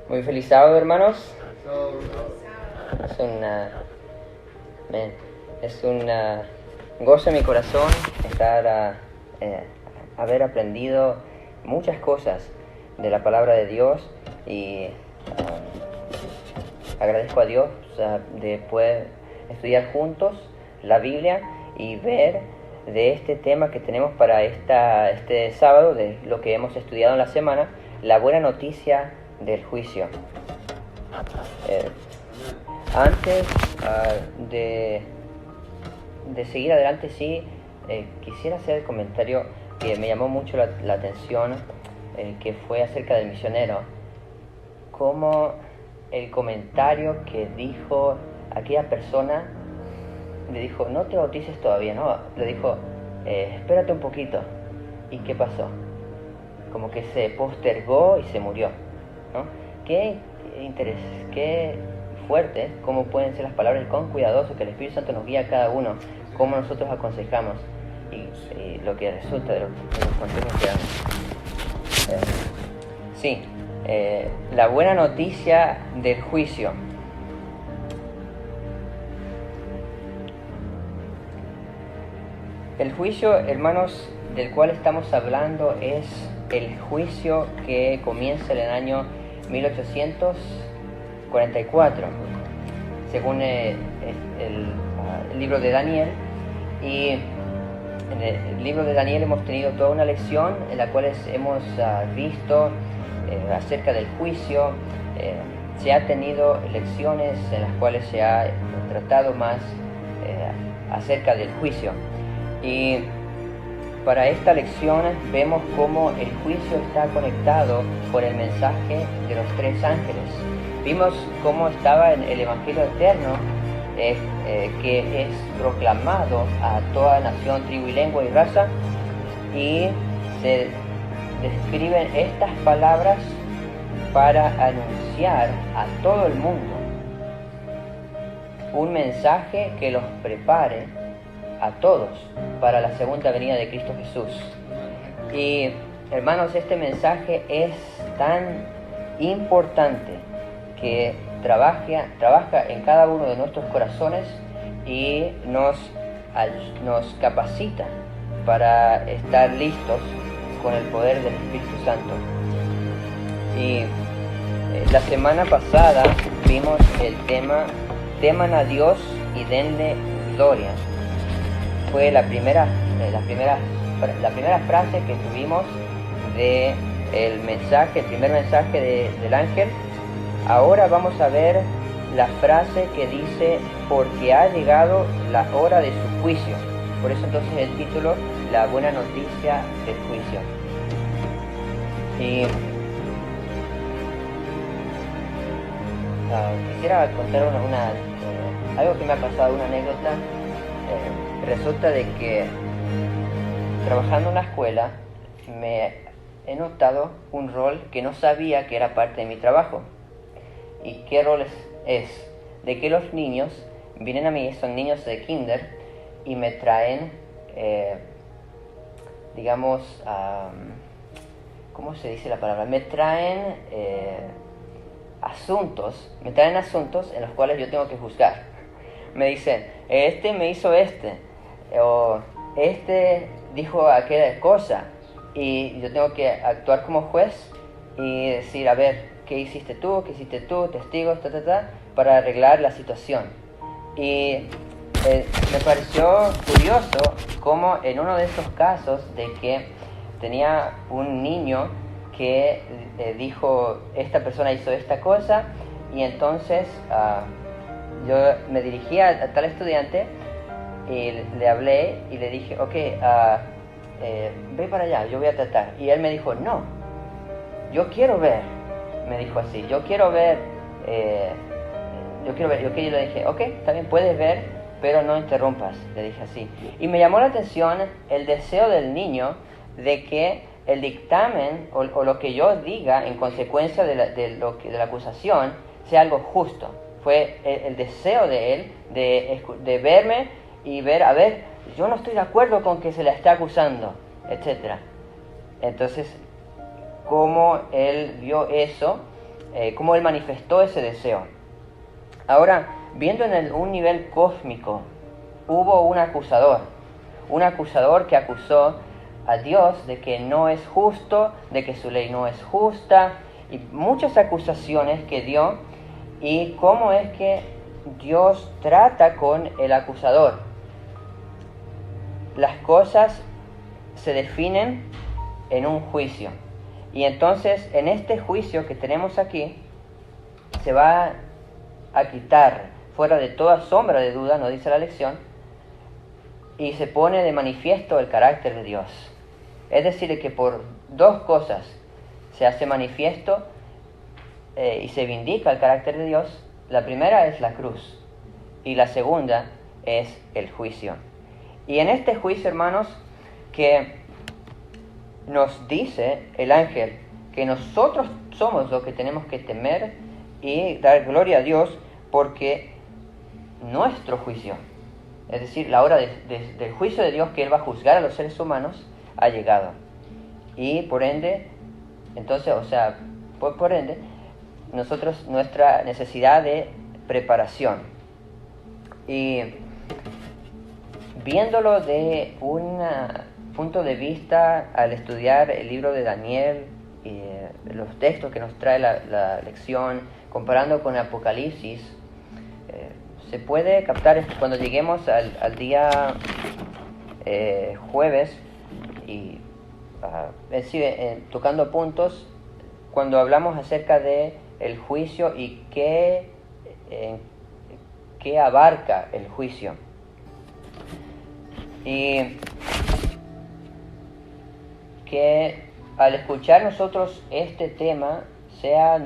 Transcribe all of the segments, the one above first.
Muy feliz sábado, hermanos. Es un gozo en mi corazón estar haber aprendido muchas cosas de la palabra de Dios y agradezco a Dios de poder estudiar juntos la Biblia y ver de este tema que tenemos para este sábado, de lo que hemos estudiado en la semana, la buena noticia del juicio. Antes de seguir adelante, quisiera hacer el comentario que me llamó mucho la atención, que fue acerca del misionero. Como el comentario que dijo aquella persona, le dijo, no te bautices todavía, ¿no? Le dijo, espérate un poquito. ¿Y qué pasó? Como que se postergó y se murió, ¿no? Qué fuerte, cómo pueden ser las palabras, y cuán cuidadoso que el Espíritu Santo nos guía a cada uno, cómo nosotros aconsejamos y lo que resulta de los consejos que damos. La buena noticia del juicio. El juicio, hermanos, del cual estamos hablando es el juicio que comienza en el año 1844, según el libro de Daniel. Y en el libro de Daniel hemos tenido toda una lección en la cual hemos visto acerca del juicio. Se ha tenido lecciones en las cuales se ha tratado más acerca del juicio. Y para esta lección vemos cómo el juicio está conectado con el mensaje de los tres ángeles. Vimos cómo estaba en el Evangelio eterno, que es proclamado a toda nación, tribu y lengua y raza, y se describen estas palabras para anunciar a todo el mundo un mensaje que los prepare a todos para la segunda venida de Cristo Jesús. Y hermanos, este mensaje es tan importante que trabaja en cada uno de nuestros corazones y nos capacita para estar listos con el poder del Espíritu Santo. Y la semana pasada vimos el tema teman a Dios y denle gloria. Fue la primera frase que tuvimos de el primer mensaje del ángel. Ahora vamos a ver la frase que dice, porque ha llegado la hora de su juicio. Por eso entonces el título, la buena noticia del juicio. Y quisiera contar algo que me ha pasado, una anécdota. Resulta de que trabajando en la escuela me he notado un rol que no sabía que era parte de mi trabajo. ¿Y qué rol es? De que los niños vienen a mí, son niños de kinder, y me traen, ¿cómo se dice la palabra? Me traen asuntos en los cuales yo tengo que juzgar. Me dicen, este me hizo o este dijo aquella cosa, y yo tengo que actuar como juez y decir, a ver, ¿qué hiciste tú, testigos, para arreglar la situación? Y me pareció curioso cómo en uno de estos casos de que tenía un niño que dijo, esta persona hizo esta cosa, y entonces yo me dirigí a tal estudiante y le hablé y le dije, ok, ve para allá, yo voy a tratar. Y él me dijo, no, yo quiero ver, me dijo así, yo quiero ver. Yo le dije, ok, está bien, puedes ver, pero no interrumpas, le dije así. Y me llamó la atención el deseo del niño de que el dictamen o lo que yo diga en consecuencia de la acusación sea algo justo. Fue el deseo de él de verme y ver, a ver, yo no estoy de acuerdo con que se le esté acusando, etc. Entonces, cómo él vio eso, cómo él manifestó ese deseo. Ahora, viendo en un nivel cósmico, hubo un acusador que acusó a Dios de que no es justo, de que su ley no es justa, y muchas acusaciones que dio, y cómo es que Dios trata con el acusador. Las cosas se definen en un juicio, y entonces en este juicio que tenemos aquí, se va a quitar fuera de toda sombra de duda, nos dice la lección, y se pone de manifiesto el carácter de Dios. Es decir, que por dos cosas se hace manifiesto y se vindica el carácter de Dios. La primera es la cruz y la segunda es el juicio. Y en este juicio, hermanos, que nos dice el ángel que nosotros somos los que tenemos que temer y dar gloria a Dios, porque nuestro juicio, es decir, la hora del juicio de Dios, que Él va a juzgar a los seres humanos, ha llegado. Y por ende, entonces, por ende, nosotros, nuestra necesidad de preparación. Y viéndolo de un punto de vista, al estudiar el libro de Daniel y los textos que nos trae la lección, comparando con Apocalipsis, se puede captar esto cuando lleguemos al día jueves, y tocando puntos, cuando hablamos acerca de el juicio y qué abarca el juicio. Y que al escuchar nosotros este tema, sea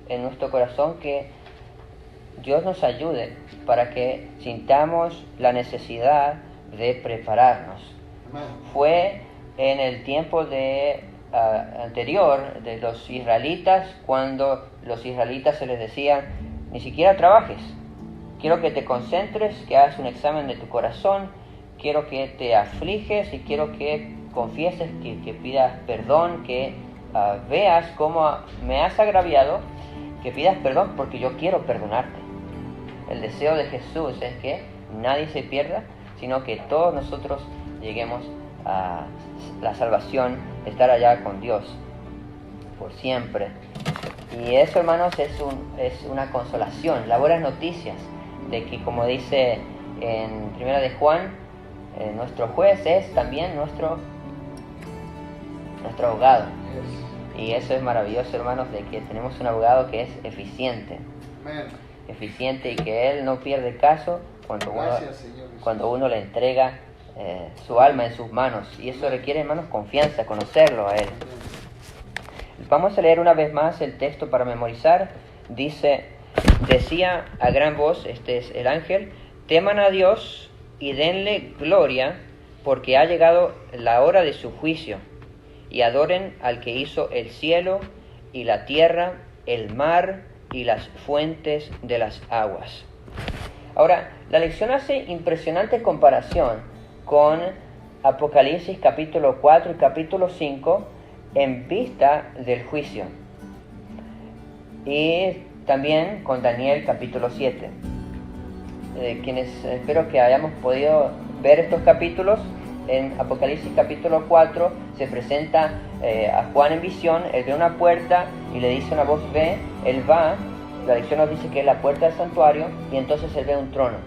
en nuestro corazón que Dios nos ayude para que sintamos la necesidad de prepararnos. Fue en el tiempo anterior de los israelitas, cuando los israelitas se les decía, ni siquiera trabajes, quiero que te concentres, que hagas un examen de tu corazón, quiero que te afliges y quiero que confieses, que pidas perdón, que veas cómo me has agraviado, que pidas perdón porque yo quiero perdonarte. El deseo de Jesús es que nadie se pierda, sino que todos nosotros lleguemos a la salvación, estar allá con Dios por siempre. Y eso, hermanos, es una consolación, las buenas noticias de que, como dice en 1 de Juan, nuestro juez es también nuestro abogado. Y eso es maravilloso, hermanos, de que tenemos un abogado que es eficiente. Eficiente, y que Él no pierde caso cuando uno le entrega su alma en sus manos. Y eso requiere, hermanos, confianza, conocerlo a Él. Vamos a leer una vez más el texto para memorizar. Dice, decía a gran voz, este es el ángel, teman a Dios y denle gloria, porque ha llegado la hora de su juicio, y adoren al que hizo el cielo y la tierra, el mar y las fuentes de las aguas. Ahora, la lección hace impresionante comparación con Apocalipsis capítulo 4 y capítulo 5 en vista del juicio, y también con Daniel capítulo 7. Quienes espero que hayamos podido ver estos capítulos, en Apocalipsis capítulo 4 se presenta a Juan en visión. Él ve una puerta y le dice una voz, ve, él va, la lección nos dice que es la puerta del santuario, y entonces él ve un trono,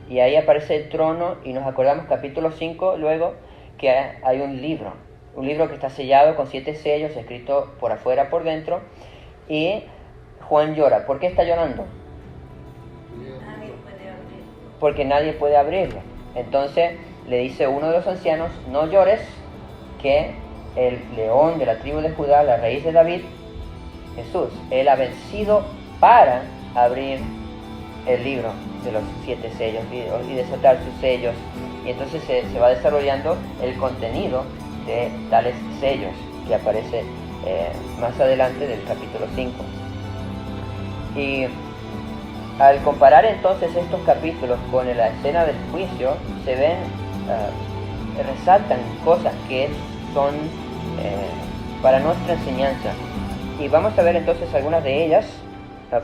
y ahí aparece el trono, y nos acordamos capítulo 5 luego que hay un libro que está sellado con 7 sellos, escrito por afuera, por dentro, y Juan llora. ¿Por qué está llorando? Porque nadie puede abrirlo. Entonces le dice uno de los ancianos, no llores, que el león de la tribu de Judá, la raíz de David, Jesús, Él ha vencido para abrir el libro de los 7 sellos y desatar sus sellos. Y entonces se va desarrollando el contenido de tales sellos que aparece más adelante del capítulo 5. Y al comparar entonces estos capítulos con la escena del juicio, se ven, resaltan cosas que son para nuestra enseñanza. Y vamos a ver entonces algunas de ellas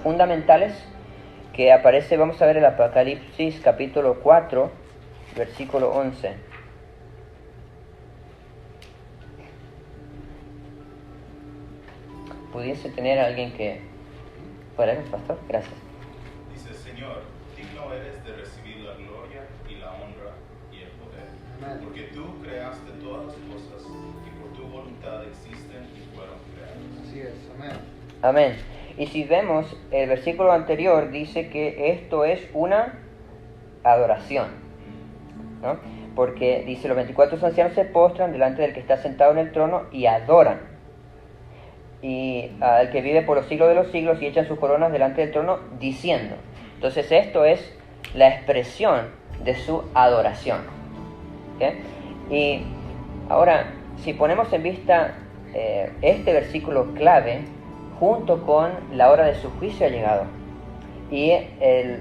fundamentales que aparece. Vamos a ver el Apocalipsis capítulo 4, versículo 11. ¿Pudiese tener a alguien que fuera el pastor? Gracias. Dice: Señor, digno eres de recibir la gloria y la honra y el poder. Amén. Porque tú creaste todas las cosas y por tu voluntad existen y fueron creadas. Así es, amén. Amén. Y si vemos el versículo anterior, dice que esto es una adoración, ¿no? Porque dice: los 24 ancianos se postran delante del que está sentado en el trono y adoran. Y al que vive por los siglos de los siglos, y echan sus coronas delante del trono diciendo. Entonces esto es la expresión de su adoración. ¿Okay? Y ahora, si ponemos en vista este versículo clave, junto con la hora de su juicio ha llegado, y el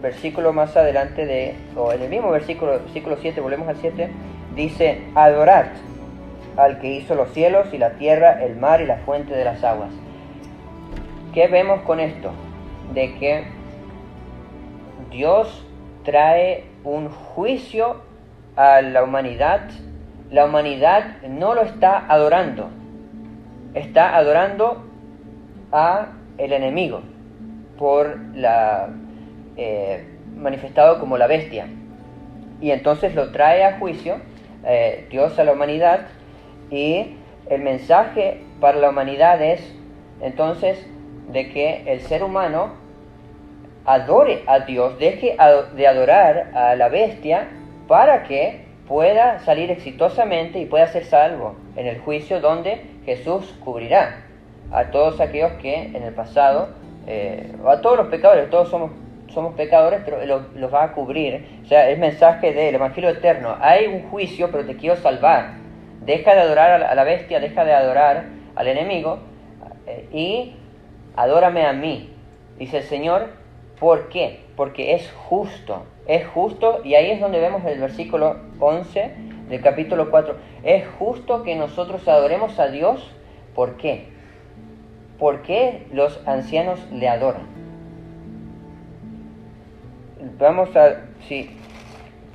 versículo más adelante, o en el mismo versículo 7, volvemos al 7, dice: adorad al que hizo los cielos y la tierra, el mar y la fuente de las aguas. ¿Qué vemos con esto? De que Dios trae un juicio a la humanidad. La humanidad no lo está adorando, está adorando a el enemigo, por manifestado como la bestia, y entonces lo trae a juicio Dios a la humanidad. Y el mensaje para la humanidad es entonces de que el ser humano adore a Dios, deje de adorar a la bestia, para que pueda salir exitosamente y pueda ser salvo en el juicio, donde Jesús cubrirá a todos aquellos que en el pasado, a todos los pecadores. Todos somos pecadores, pero los va a cubrir. O sea, el mensaje del Evangelio eterno: hay un juicio, pero te quiero salvar. Deja de adorar a la bestia, deja de adorar al enemigo, y adórame a mí, dice el Señor. ¿Por qué? Porque es justo, y ahí es donde vemos el versículo 11 del capítulo 4. Es justo que nosotros adoremos a Dios. ¿Por qué? ¿Por qué los ancianos le adoran? Vamos a... Sí,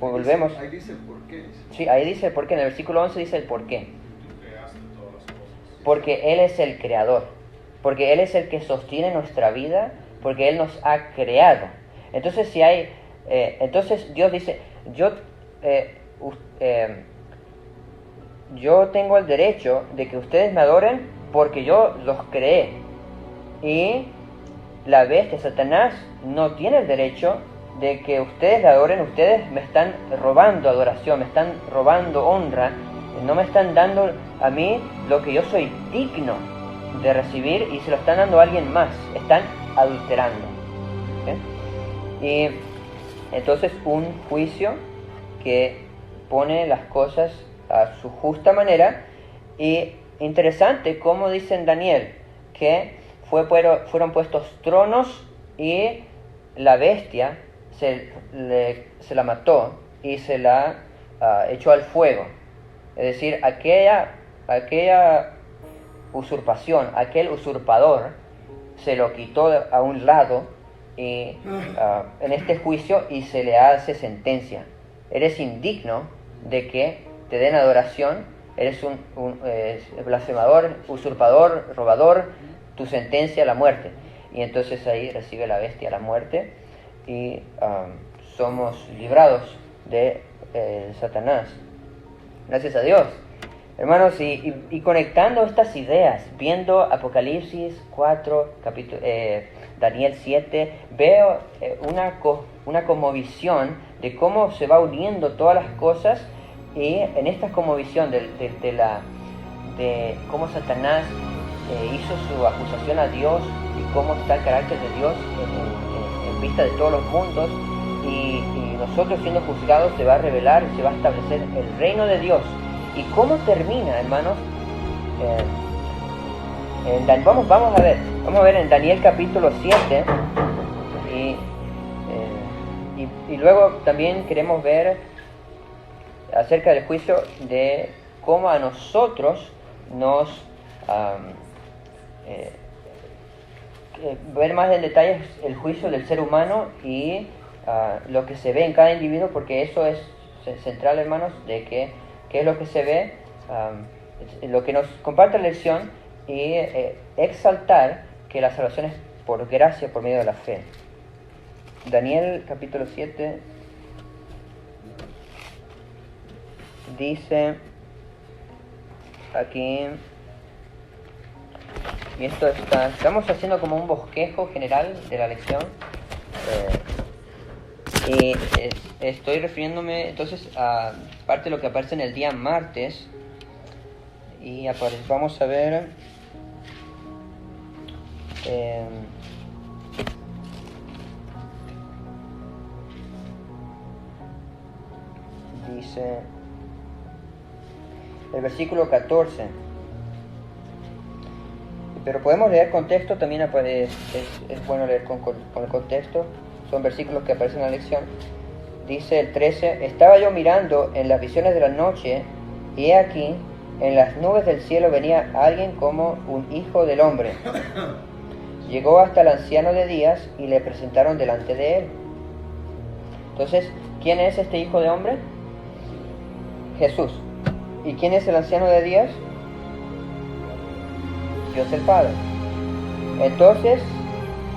pues volvemos. Ahí dice el por qué. Sí, ahí dice el por qué. En el versículo 11 dice el por qué. Tú creaste todas las cosas. Porque Él es el creador. Porque Él es el que sostiene nuestra vida. Porque Él nos ha creado. Entonces, entonces Dios dice: yo tengo el derecho de que ustedes me adoren porque yo los creé. Y la bestia, Satanás, no tiene el derecho de que ustedes le adoren. Ustedes me están robando adoración, me están robando honra, no me están dando a mí lo que yo soy digno de recibir, y se lo están dando a alguien más. Están adulterando. ¿Okay? Y entonces un juicio que pone las cosas a su justa manera. Y interesante como dice en Daniel que fueron puestos tronos, y la bestia se la mató y se la echó al fuego. Es decir, aquella usurpación, aquel usurpador se lo quitó a un lado, y en este juicio, y se le hace sentencia: eres indigno de que te den adoración, eres un blasfemador, usurpador, robador, tu sentencia a la muerte. Y entonces ahí recibe la bestia la muerte, y somos librados de Satanás. Gracias a Dios. Hermanos, y conectando estas ideas, viendo Apocalipsis 4, Daniel 7, veo una conmovisión de cómo se va uniendo todas las cosas, y en esta conmovisión de cómo Satanás hizo su acusación a Dios, y cómo está el carácter de Dios en vista de todos los mundos, y nosotros siendo juzgados, se va a revelar y se va a establecer el reino de Dios. ¿Y cómo termina, hermanos? Vamos a ver en Daniel capítulo 7 y luego también queremos ver acerca del juicio de cómo a nosotros nos ver más en detalle el juicio del ser humano y lo que se ve en cada individuo, porque eso es central, hermanos, de qué es lo que se ve, lo que nos comparte la lección, y exaltar que la salvación es por gracia, por medio de la fe. Daniel capítulo 7 dice aquí, y estamos haciendo como un bosquejo general de la lección, y estoy refiriéndome entonces a parte de lo que aparece en el día martes, y vamos a ver dice el versículo 14, pero podemos leer contexto también. Es bueno leer con el contexto, son versículos que aparecen en la lección. Dice el 13: estaba yo mirando en las visiones de la noche, y he aquí, en las nubes del cielo venía alguien como un hijo del hombre. Llegó hasta el anciano de días y le presentaron delante de él. Entonces, ¿quién es este hijo de hombre? Jesús. ¿Y quién es el anciano de días? Dios el Padre. Entonces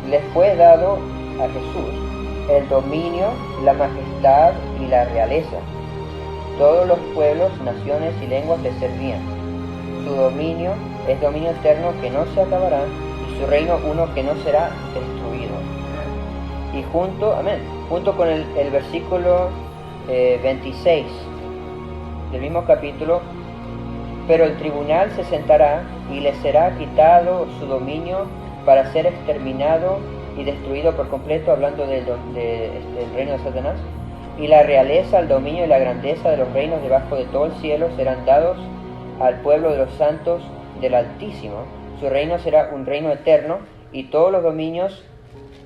le fue dado a Jesús el dominio, la majestad y la realeza. Todos los pueblos, naciones y lenguas le servían. Su dominio es dominio eterno que no se acabará, y su reino uno que no será destruido. Y junto con el versículo 26 del mismo capítulo: pero el tribunal se sentará y le será quitado su dominio para ser exterminado y destruido por completo, hablando del reino de Satanás. Y la realeza, el dominio y la grandeza de los reinos debajo de todo el cielo serán dados al pueblo de los santos del Altísimo. Su reino será un reino eterno, y todos los dominios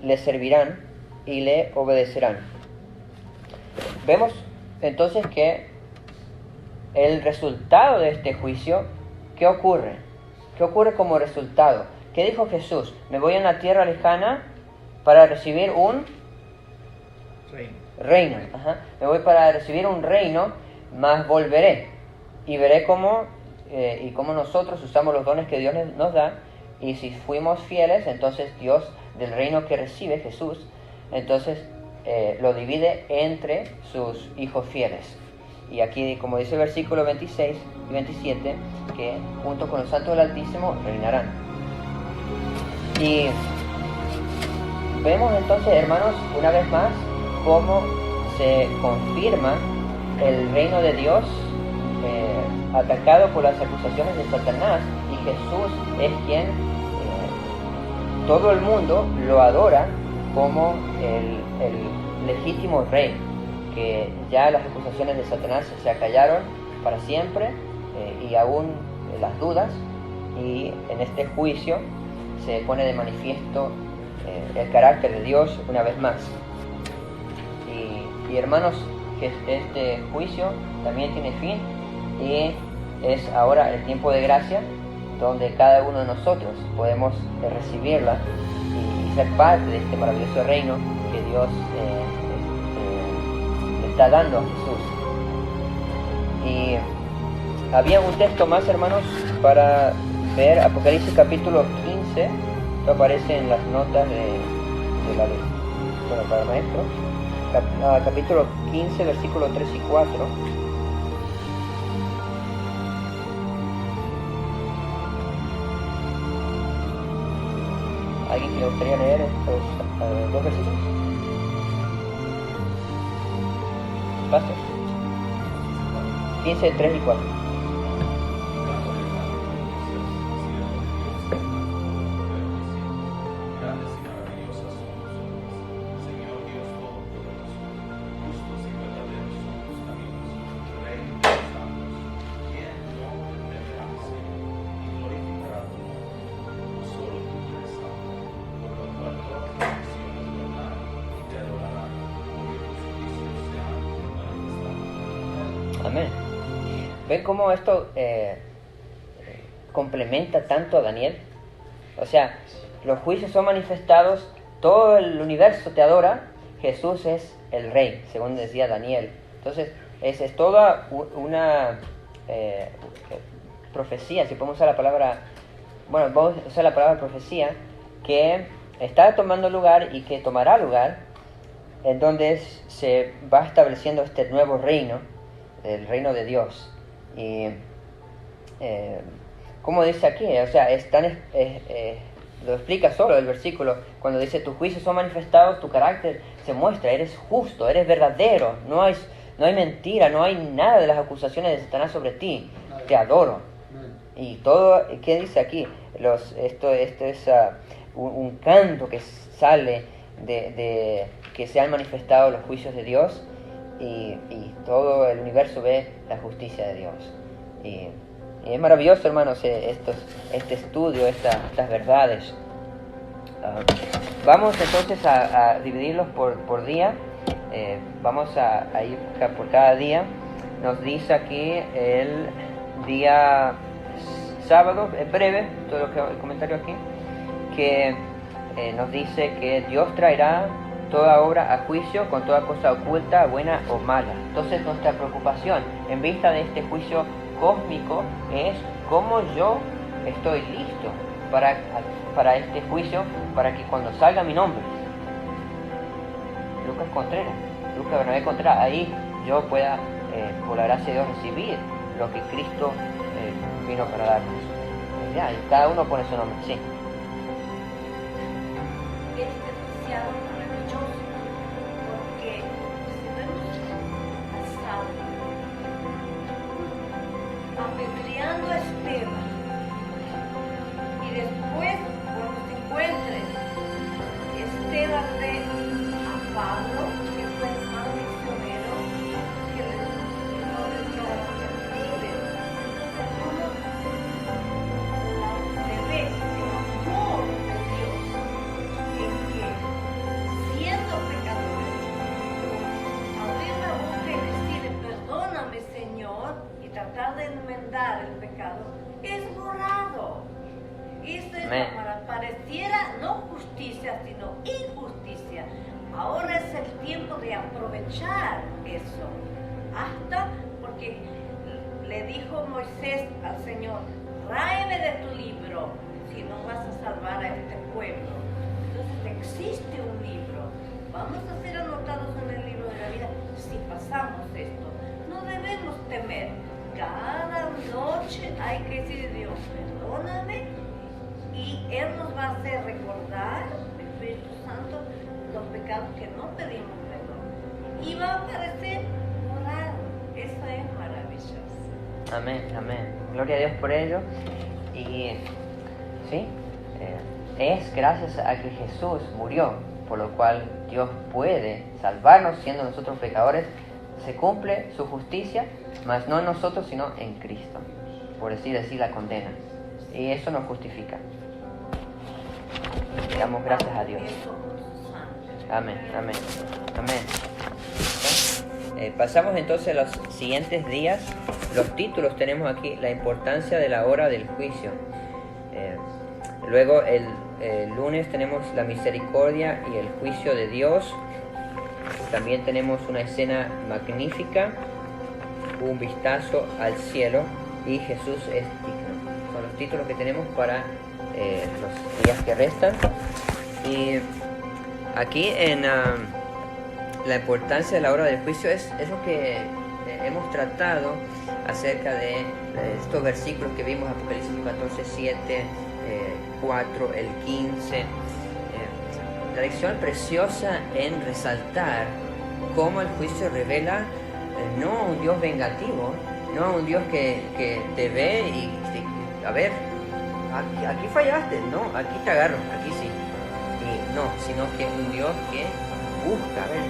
le servirán y le obedecerán. Vemos entonces que el resultado de este juicio, ¿qué ocurre? ¿Qué ocurre como resultado? ¿Qué dijo Jesús? Me voy a una tierra lejana para recibir un reino. Me voy para recibir un reino, mas volveré y veré cómo nosotros usamos los dones que Dios nos da, y si fuimos fieles, entonces Dios, del reino que recibe Jesús, entonces lo divide entre sus hijos fieles. Y aquí, como dice el versículo 26 y 27, que junto con los santos del Altísimo reinarán. Y vemos entonces, hermanos, una vez más, cómo se confirma el reino de Dios atacado por las acusaciones de Satanás, y Jesús es quien todo el mundo lo adora como el legítimo rey, que ya las acusaciones de Satanás se acallaron para siempre, y aún las dudas, y en este juicio se pone de manifiesto el carácter de Dios una vez más. Y hermanos, que este juicio también tiene fin, y es ahora el tiempo de gracia, donde cada uno de nosotros podemos recibirla y ser parte de este maravilloso reino que Dios le está dando a Jesús. Y había un texto más, hermanos, para ver Apocalipsis capítulo 15, que aparece en las notas de la ley. Bueno, para el maestro, capítulo 15, versículos 3 y 4. ¿Alguien que le gustaría leer estos dos versículos? ¿Pastor? 15, 3 y 4. ¿Ven cómo esto complementa tanto a Daniel? O sea, los juicios son manifestados, todo el universo te adora, Jesús es el rey, según decía Daniel. Entonces, es toda una profecía, si podemos usar la palabra, bueno, vamos a usar la palabra profecía, que está tomando lugar y que tomará lugar, en donde se va estableciendo este nuevo reino, el reino de Dios. Y como dice aquí, o sea, lo explica solo el versículo, cuando dice, tus juicios son manifestados, tu carácter se muestra, eres justo, eres verdadero, no hay mentira, no hay nada de las acusaciones de Satanás sobre ti, te adoro. Y todo, ¿qué dice aquí? Esto es un canto que sale de que se han manifestado los juicios de Dios, y todo el universo ve la justicia de Dios. Y es maravilloso, hermanos, este estudio, estas verdades. Vamos entonces a dividirlos por día. Vamos a ir por cada día. Nos dice aquí el día sábado, es breve, todo el comentario aquí, que nos dice que Dios traerá toda obra a juicio con toda cosa oculta, buena o mala. Entonces nuestra preocupación en vista de este juicio cósmico es cómo yo estoy listo para este juicio, para que cuando salga mi nombre, Lucas Bernabé Contreras, ahí yo pueda, por la gracia de Dios, recibir lo que Cristo vino para darnos. Ya, y cada uno pone su nombre, sí. Es demasiado maravilloso, porque si vemos pasado apedreando a Esteban, y después cuando se encuentre Esteban ve a Pablo, que fue el más misionero, que no les dio libre. Se ve el amor de Dios en que, siendo pecadores, abrir la boca y decirle perdóname, Señor, y tratar de enmendar el pecado, es borrado. Esto es pareciera no justicia, sino injusticia. Ahora es el tiempo de aprovechar eso. Hasta porque le dijo Moisés al Señor, ráeme de tu libro si no vas a salvar a este pueblo. Entonces existe un libro. Vamos a ser anotados en el libro de la vida si pasamos esto. No debemos temer. Cada noche hay que decir a Dios, perdóname, y Él nos va a hacer recordar, el Espíritu Santo, los pecados que no pedimos perdón. Y va a aparecer morado. Eso es maravilloso. Amén, amén. Gloria a Dios por ello. Y sí, es gracias a que Jesús murió, por lo cual Dios puede salvarnos siendo nosotros pecadores. Se cumple su justicia, mas no en nosotros, sino en Cristo. Por así decir, la condena. Y eso nos justifica. Damos gracias a Dios. Amén, amén, amén. Pasamos entonces a los siguientes días. Los títulos tenemos aquí: la importancia de la hora del juicio. Luego el lunes tenemos la misericordia y el juicio de Dios. También tenemos una escena magnífica, un vistazo al cielo y Jesús es digno. Son los títulos que tenemos para los días que restan. Y aquí en la importancia de la hora del juicio es lo que hemos tratado acerca de estos versículos que vimos: Apocalipsis 14, 7, 4, el 15. La lección preciosa en resaltar cómo el juicio revela no un Dios vengativo, no un Dios que te ve y a ver, aquí fallaste, no, aquí te agarro, aquí sí. Y no, sino que un Dios que busca, a ver,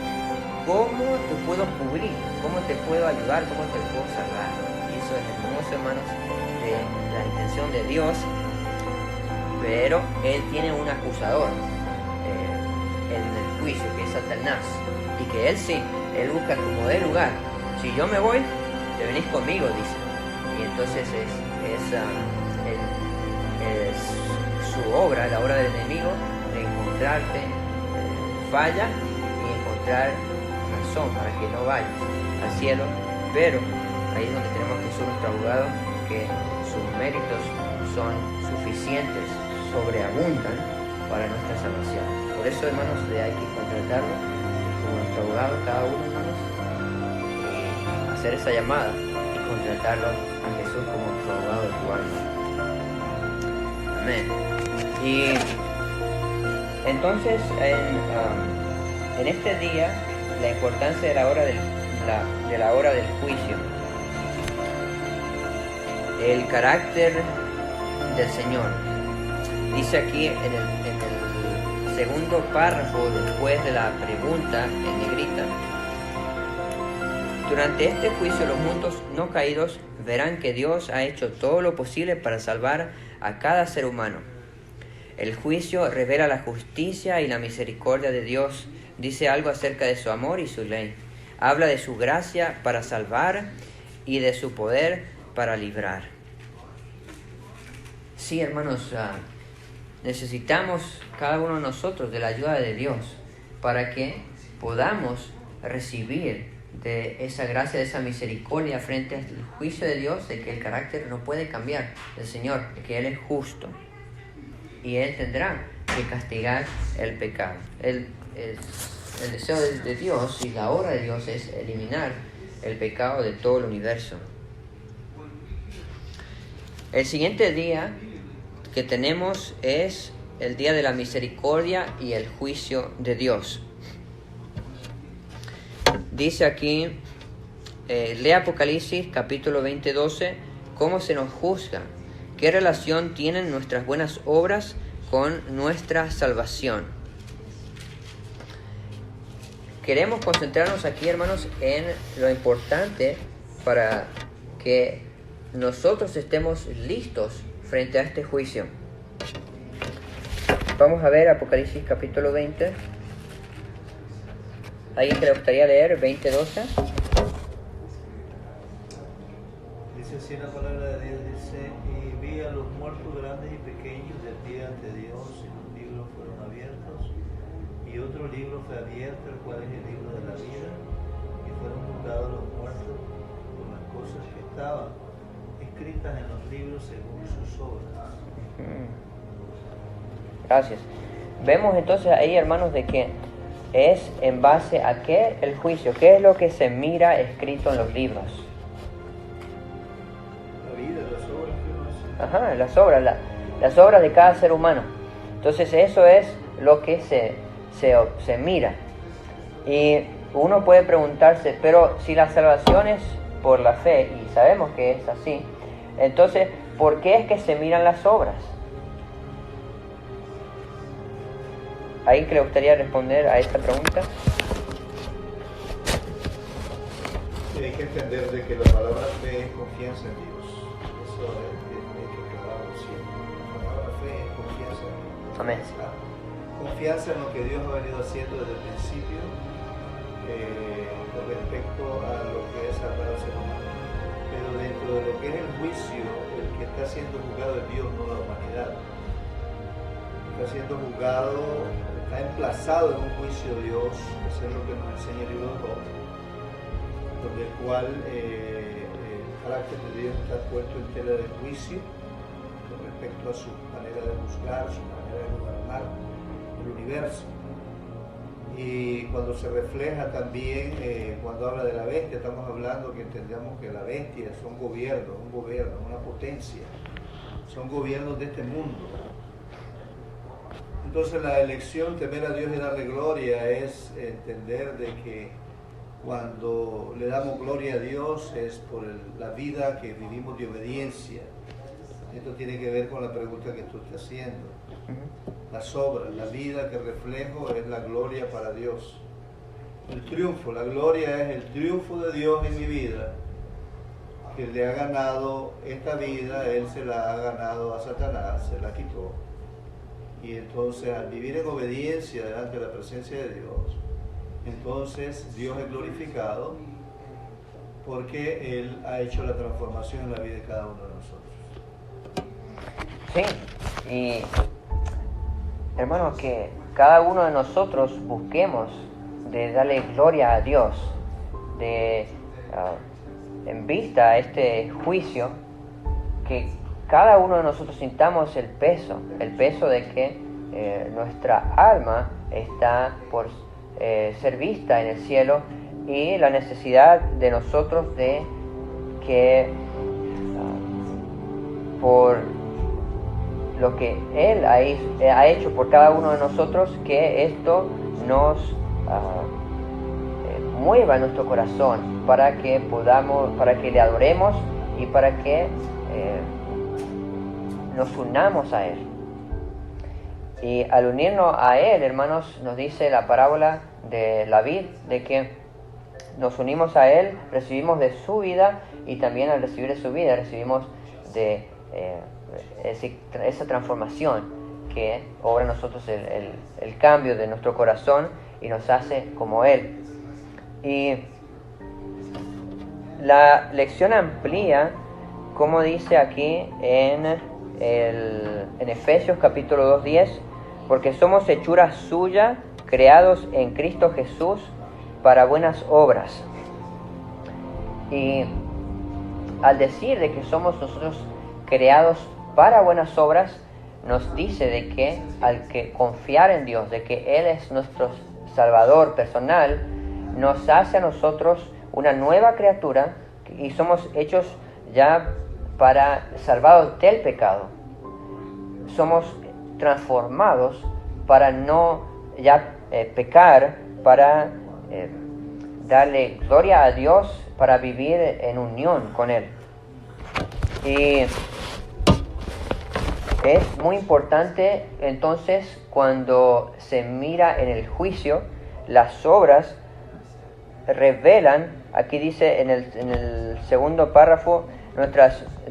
cómo te puedo cubrir, cómo te puedo ayudar, cómo te puedo salvar. Y eso es hermoso, hermanos, de la intención de Dios. Pero Él tiene un acusador en el juicio, que es Satanás, y que Él sí, Él busca como de lugar. Si yo me voy, te venís conmigo, dice. Y entonces es su obra, la obra del enemigo, de encontrarte falla y encontrar razón para que no vayas al cielo. Pero ahí es donde tenemos a Jesús nuestro abogado, que sus méritos son suficientes, sobreabundan para nuestra salvación. Por eso, hermanos, hay que contratarlo como nuestro abogado, cada uno, hermanos, y hacer esa llamada y contratarlo a Jesús como nuestro abogado de tu alma. Amén. Y entonces, en este día, la importancia de la hora del juicio, el carácter del Señor. Dice aquí en el segundo párrafo, después de la pregunta en negrita: durante este juicio los mundos no caídos verán que Dios ha hecho todo lo posible para salvar a cada ser humano. El juicio revela la justicia y la misericordia de Dios. Dice algo acerca de su amor y su ley. Habla de su gracia para salvar y de su poder para librar. Sí, hermanos, necesitamos cada uno de nosotros de la ayuda de Dios para que podamos recibir de esa gracia, de esa misericordia frente al juicio de Dios, de que el carácter no puede cambiar del Señor, de que Él es justo y Él tendrá que castigar el pecado. El deseo de Dios y la obra de Dios es eliminar el pecado de todo el universo. El siguiente día que tenemos es el día de la misericordia y el juicio de Dios. Dice aquí, lee Apocalipsis capítulo 20:12, ¿cómo se nos juzga? ¿Qué relación tienen nuestras buenas obras con nuestra salvación? Queremos concentrarnos aquí, hermanos, en lo importante para que nosotros estemos listos frente a este juicio. Vamos a ver Apocalipsis capítulo 20. ¿Alguien que le gustaría leer 20:12? Dice así la palabra de Dios, dice: y vi a los muertos grandes y pequeños de pie ante Dios, y los libros fueron abiertos, y otro libro fue abierto, el cual es el libro de la vida, y fueron juzgados los muertos por las cosas que estaban escritas en los libros según sus obras. Gracias. Vemos entonces ahí, hermanos, de que es en base a qué el juicio, qué es lo que se mira escrito en los libros. La vida, las obras que uno hace. Ajá, las obras de cada ser humano. Entonces eso es lo que se mira. Y uno puede preguntarse, pero si la salvación es por la fe, y sabemos que es así, entonces, ¿por qué es que se miran las obras? ¿Alguien que le gustaría responder a esta pregunta? Hay que entender de que la palabra fe es confianza en Dios. Eso hay que aclararlo siempre. La palabra fe es confianza en Dios. Amén. Confianza en lo que Dios ha venido haciendo desde el principio con respecto a lo que es salvar al ser humano. Pero dentro de lo que es el juicio, el que está siendo juzgado es Dios, no la humanidad. Está siendo juzgado, está emplazado en un juicio de Dios. Eso es lo que nos enseña el libro de Job, donde el cual el carácter de Dios está puesto en tela de juicio con respecto a su manera de juzgar, su manera de gobernar el universo. Y cuando se refleja también, cuando habla de la bestia, estamos hablando que entendamos que la bestia son gobiernos, un gobierno, una potencia, son gobiernos de este mundo. Entonces la elección, temer a Dios y darle gloria, es entender de que cuando le damos gloria a Dios es por la vida que vivimos de obediencia. Esto tiene que ver con la pregunta que tú estás haciendo. Las obras, la vida que reflejo es la gloria para Dios. El triunfo, la gloria es el triunfo de Dios en mi vida, que le ha ganado esta vida, Él se la ha ganado a Satanás, se la quitó. Y entonces al vivir en obediencia delante de la presencia de Dios, entonces Dios es glorificado porque Él ha hecho la transformación en la vida de cada uno de nosotros. Sí, y hermanos, que cada uno de nosotros busquemos de darle gloria a Dios, de en vista a este juicio, que cada uno de nosotros sintamos el peso de que nuestra alma está por ser vista en el cielo, y la necesidad de nosotros de que por lo que Él ha hecho por cada uno de nosotros, que esto nos mueva nuestro corazón para que le adoremos y para que nos unamos a Él. Y al unirnos a Él, hermanos, nos dice la parábola de la vid, de que nos unimos a Él, recibimos de su vida, y también al recibir de su vida recibimos de esa transformación que obra en nosotros el cambio de nuestro corazón y nos hace como Él. Y la lección amplía, como dice aquí en Efesios capítulo 2:10, porque somos hechura suya, creados en Cristo Jesús para buenas obras. Y al decir de que somos nosotros creados para buenas obras, nos dice de que al que confiar en Dios, de que Él es nuestro Salvador personal, nos hace a nosotros una nueva criatura, y somos hechos ya salvados del pecado. Somos transformados para no ya pecar, para darle gloria a Dios, para vivir en unión con Él. Y es muy importante entonces, cuando se mira en el juicio, las obras revelan, aquí dice en el segundo párrafo,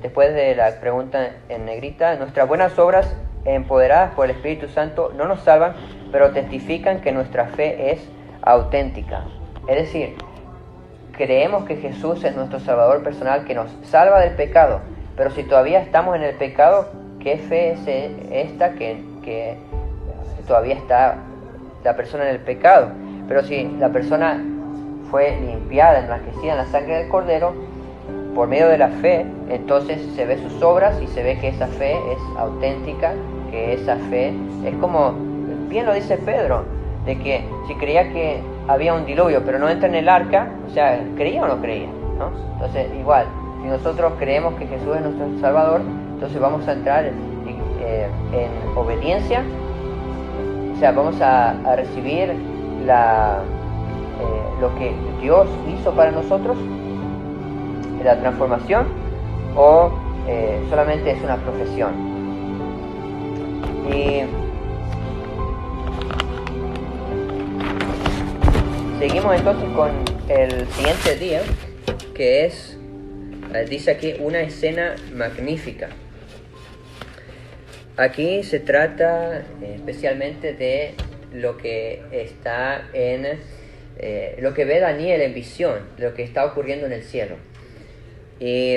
después de la pregunta en negrita, nuestras buenas obras empoderadas por el Espíritu Santo no nos salvan, pero testifican que nuestra fe es auténtica. Es decir, creemos que Jesús es nuestro Salvador personal, que nos salva del pecado, pero si todavía estamos en el pecado, ¿qué fe es esta que todavía está la persona en el pecado? Pero si la persona fue limpiada, enriquecida en la sangre del Cordero, por medio de la fe, entonces se ve sus obras y se ve que esa fe es auténtica, que esa fe es como, bien lo dice Pedro, de que si creía que había un diluvio pero no entra en el arca, o sea, ¿creía o no creía? ¿No? Entonces, igual, si nosotros creemos que Jesús es nuestro Salvador, entonces vamos a entrar en obediencia, o sea, vamos a recibir lo que Dios hizo para nosotros, la transformación, o solamente es una profesión. Y seguimos entonces con el siguiente día, que es, dice aquí, una escena magnífica. Aquí se trata especialmente de lo que está en lo que ve Daniel en visión, lo que está ocurriendo en el cielo. Y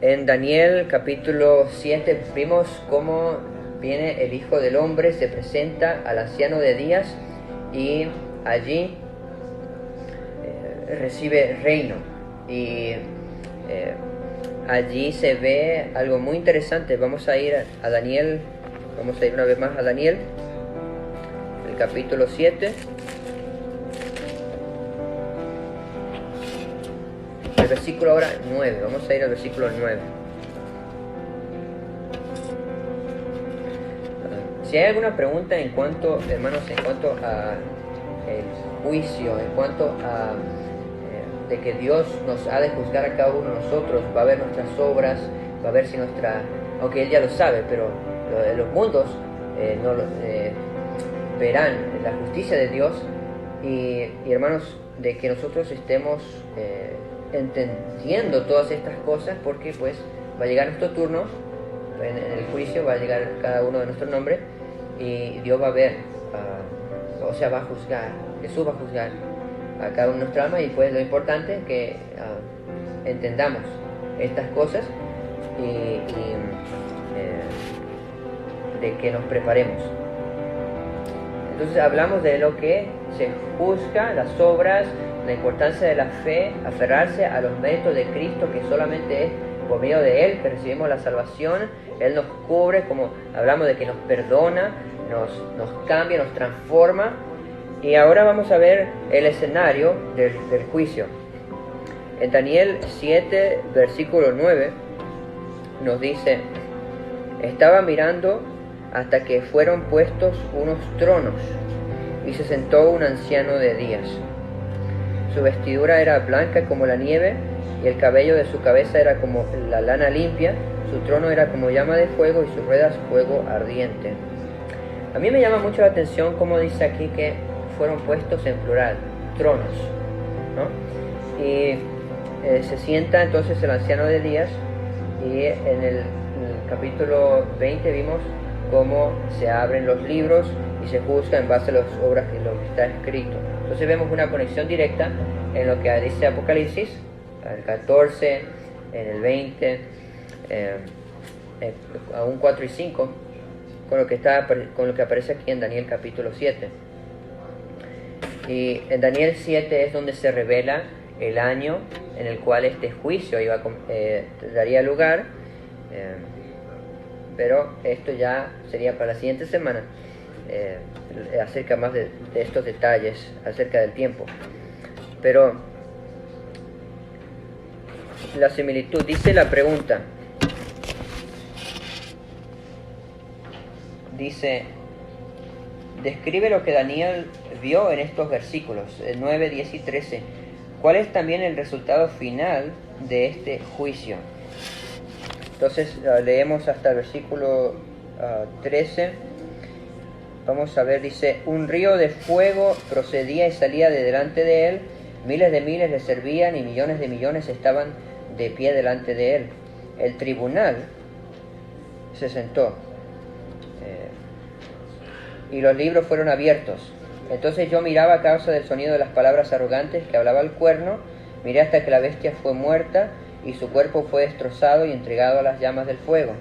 en Daniel capítulo 7 vimos cómo viene el Hijo del Hombre, se presenta al anciano de días, y allí recibe reino. Y allí se ve algo muy interesante. Vamos a ir a Daniel, vamos a ir una vez más a Daniel, el capítulo 7. El versículo ahora 9, vamos a ir al versículo 9. Si hay alguna pregunta en cuanto, hermanos, en cuanto a el juicio, en cuanto a de que Dios nos ha de juzgar a cada uno de nosotros, va a ver nuestras obras, va a ver si aunque Él ya lo sabe, pero los mundos verán la justicia de Dios, y hermanos, de que nosotros estemos entendiendo todas estas cosas, porque pues va a llegar nuestro turno en el juicio, va a llegar cada uno de nuestro nombre, y Dios va a ver, o sea, va a juzgar, Jesús va a juzgar a cada uno de nuestra alma, y pues lo importante es que entendamos estas cosas y de que nos preparemos. Entonces hablamos de lo que se juzga, las obras, la importancia de la fe, aferrarse a los méritos de Cristo, que solamente es por medio de Él que recibimos la salvación. Él nos cubre, como hablamos de que nos perdona, nos cambia, nos transforma. Y ahora vamos a ver el escenario del juicio. En Daniel 7, versículo 9, nos dice: estaba mirando hasta que fueron puestos unos tronos, y se sentó un anciano de días. Su vestidura era blanca como la nieve, y el cabello de su cabeza era como la lana limpia. Su trono era como llama de fuego, y sus ruedas fuego ardiente. A mí me llama mucho la atención como dice aquí que fueron puestos en plural, tronos, ¿no? Y se sienta entonces el anciano de días, y en el capítulo 20 vimos cómo se abren los libros y se juzga en base a las obras que lo que está escrito. Entonces vemos una conexión directa en lo que dice Apocalipsis, el 14, en el 20, aún 4 y 5, con lo que aparece aquí en Daniel capítulo 7. Y en Daniel 7 es donde se revela el año en el cual este juicio daría lugar, pero esto ya sería para la siguiente semana, acerca más de estos detalles, acerca del tiempo. Pero la similitud, dice la pregunta, dice: describe lo que Daniel vio en estos versículos 9, 10 y 13. ¿Cuál es también el resultado final de este juicio? Entonces leemos hasta el versículo 13. Vamos a ver, dice: un río de fuego procedía y salía de delante de él, miles de miles le servían y millones de millones estaban de pie delante de él. El tribunal se sentó y los libros fueron abiertos. Entonces yo miraba a causa del sonido de las palabras arrogantes que hablaba el cuerno, miré hasta que la bestia fue muerta y su cuerpo fue destrozado y entregado a las llamas del fuego.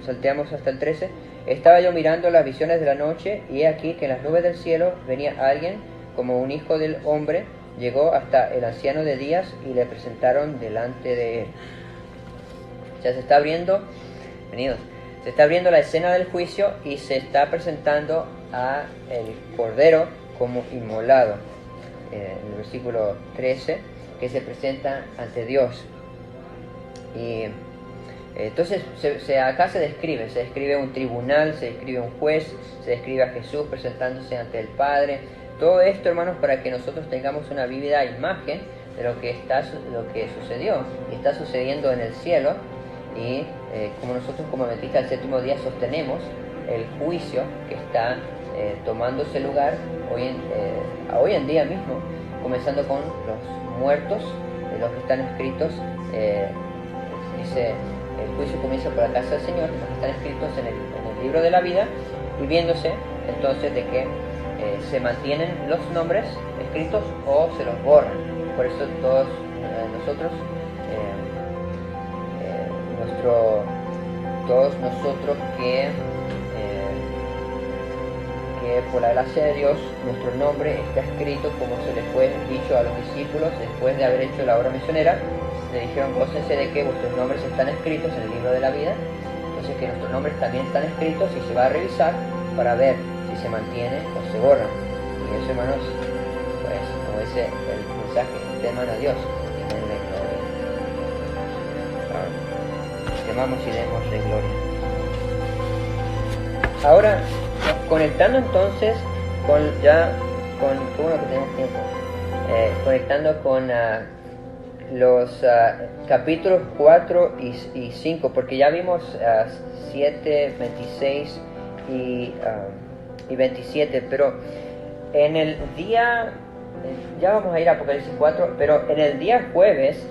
Salteamos hasta el 13. Estaba yo mirando las visiones de la noche, y he aquí que en las nubes del cielo venía alguien como un hijo del hombre, llegó hasta el anciano de días y le presentaron delante de él. Ya se está abriendo, se está abriendo la escena del juicio y se está presentando a el Cordero como inmolado. En el versículo 13, que se presenta ante Dios. Y entonces acá se describe un tribunal, se describe un juez, se describe a Jesús presentándose ante el Padre. Todo esto, hermanos, para que nosotros tengamos una vívida imagen de lo que sucedió y está sucediendo en el cielo. Y como nosotros como adventistas del séptimo día sostenemos el juicio que está tomándose lugar hoy en día mismo, comenzando con los muertos, los que están escritos, dice: el juicio comienza por la casa del Señor, los que están escritos en el libro de la vida, y viéndose entonces de que se mantienen los nombres escritos o se los borran. Por eso todos nosotros que por la gracia de Dios nuestro nombre está escrito, como se les fue dicho a los discípulos después de haber hecho la obra misionera. Le dijeron: gócense de que vuestros nombres están escritos en el libro de la vida. Entonces que nuestros nombres también están escritos, y se va a revisar para ver si se mantiene o se borra. Y eso, hermanos, pues como dice el mensaje, teman a Dios y denle gloria. Temamos y démosle gloria. Ahora, conectando entonces qué bueno que tenemos tiempo, conectando con los capítulos 4 y 5, porque ya vimos 7, 26 y 27, pero en el día, ya vamos a ir a Apocalipsis 4, pero en el día jueves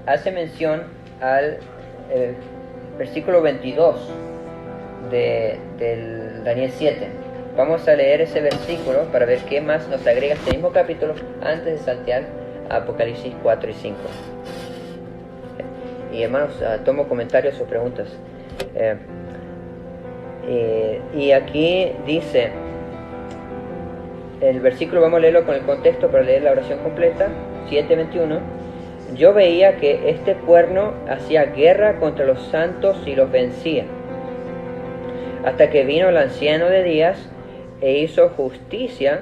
hace mención al versículo 22 del Daniel 7. vamos a leer ese versículo para ver qué más nos agrega este mismo capítulo antes de saltear a Apocalipsis 4 y 5. Y hermanos, tomo comentarios o preguntas. Y aquí dice, el versículo vamos a leerlo con el contexto para leer la oración completa, 7:21. Yo veía que este cuerno hacía guerra contra los santos y los vencía, hasta que vino el anciano de días e hizo justicia